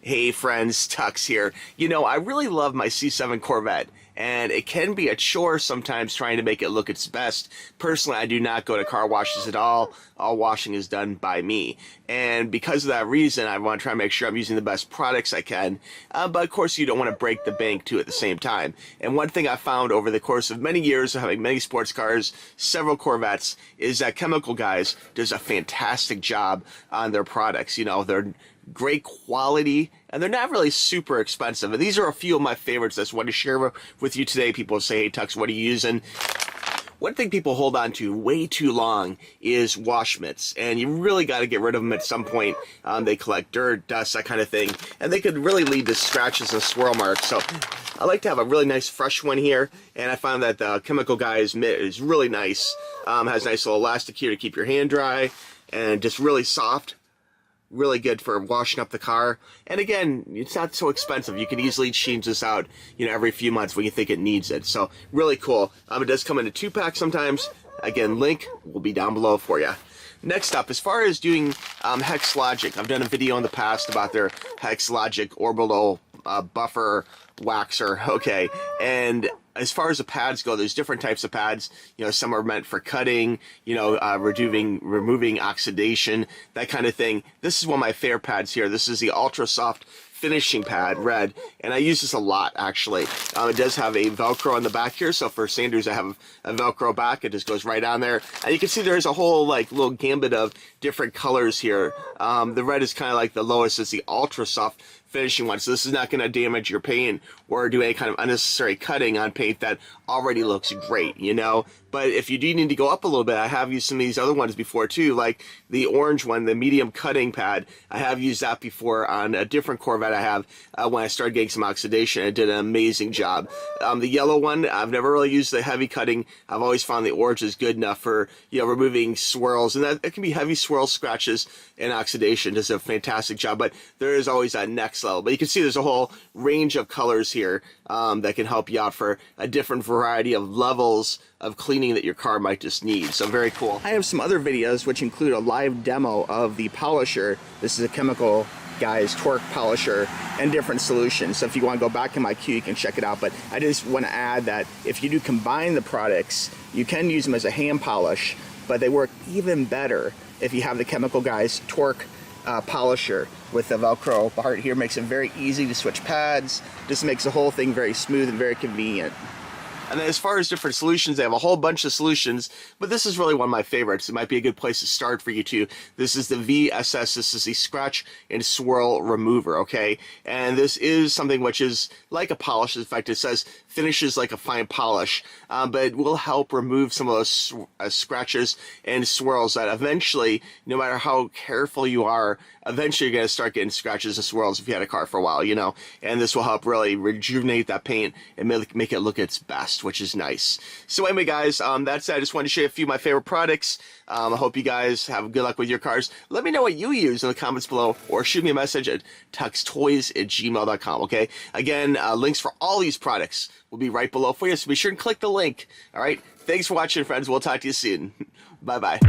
Hey friends, TUXX here. You know, I really love my C7 Corvette, and it can be a chore sometimes trying to make it look its best. Personally, I do not go to car washes at all. All washing is done by me. And because of that reason, I want to try to make sure I'm using the best products I can. But of course, you don't want to break the bank too at the same time. And one thing I found over the course of many years of having many sports cars, several Corvettes, is that Chemical Guys does a fantastic job on their products. You know, they're great quality, and they're not really super expensive. And these are a few of my favorites. That's what I share with you today. People say, hey, TUXX, what are you using? One thing people hold on to way too long is wash mitts, and you really got to get rid of them at some point. They collect dirt, dust, that kind of thing, and they could really lead to scratches and swirl marks. So I like to have a really nice fresh one here, and I found that the Chemical Guys mitt is really nice. Has a nice little elastic here to keep your hand dry, and just really soft. Really good for washing up the car. And again, it's not so expensive. You can easily change this out, you know, every few months when you think it needs it. So really cool. It does come in a 2-pack sometimes. Again, link will be down below for you. Next up, as far as doing Hex Logic, I've done a video in the past about their Hex Logic Orbital buffer waxer. Okay, and as far as the pads go, there's different types of pads. You know, some are meant for cutting, you know, removing oxidation, that kind of thing. This is one of my favorite pads here. This is the Ultra Soft Finishing Pad, red, and I use this a lot, actually. It does have a Velcro on the back here, so for sanders that have a Velcro back, it just goes right on there. And you can see there's a whole, like, little gambit of different colors here. The red is kind of like the lowest. It's the Ultra Soft Finishing one, so this is not going to damage your paint or do any kind of unnecessary cutting on paint that already looks great, you know. But if you do need to go up a little bit, I have used some of these other ones before too, like the orange one, the medium cutting pad. I have used that before on a different Corvette I have when I started getting some oxidation. It did an amazing job. The yellow one, I've never really used the heavy cutting. I've always found the orange is good enough for, you know, removing swirls, and that it can be heavy swirl scratches and oxidation. Does a fantastic job, but there is always that next level. But you can see there's a whole range of colors here that can help you out for a different variety of levels of cleaning that your car might just need. So very cool. I have some other videos which include a live demo of the polisher. This is a Chemical Guys TORQX polisher and different solutions. So if you want to go back in my queue, you can check it out. But I just want to add that if you do combine the products, you can use them as a hand polish, but they work even better if you have the Chemical Guys TORQX polisher with the Velcro part here. Makes it very easy to switch pads. Just makes the whole thing very smooth and very convenient. And then as far as different solutions, they have a whole bunch of solutions, but this is really one of my favorites. It might be a good place to start for you too. This is the VSS. This is the Scratch and Swirl Remover, okay? And this is something which is like a polish. In fact, it says finishes like a fine polish, but it will help remove some of those scratches and swirls that eventually, no matter how careful you are, eventually you're going to start getting scratches and swirls if you had a car for a while, you know? And this will help really rejuvenate that paint and make it look its best, which is nice. So anyway, guys, that's it. I just wanted to share a few of my favorite products. I hope you guys have good luck with your cars. Let me know what you use in the comments below, or shoot me a message at tuxtoys@gmail.com, okay? Again, links for all these products will be right below for you, so be sure and click the link. All right? Thanks for watching, friends. We'll talk to you soon. Bye-bye.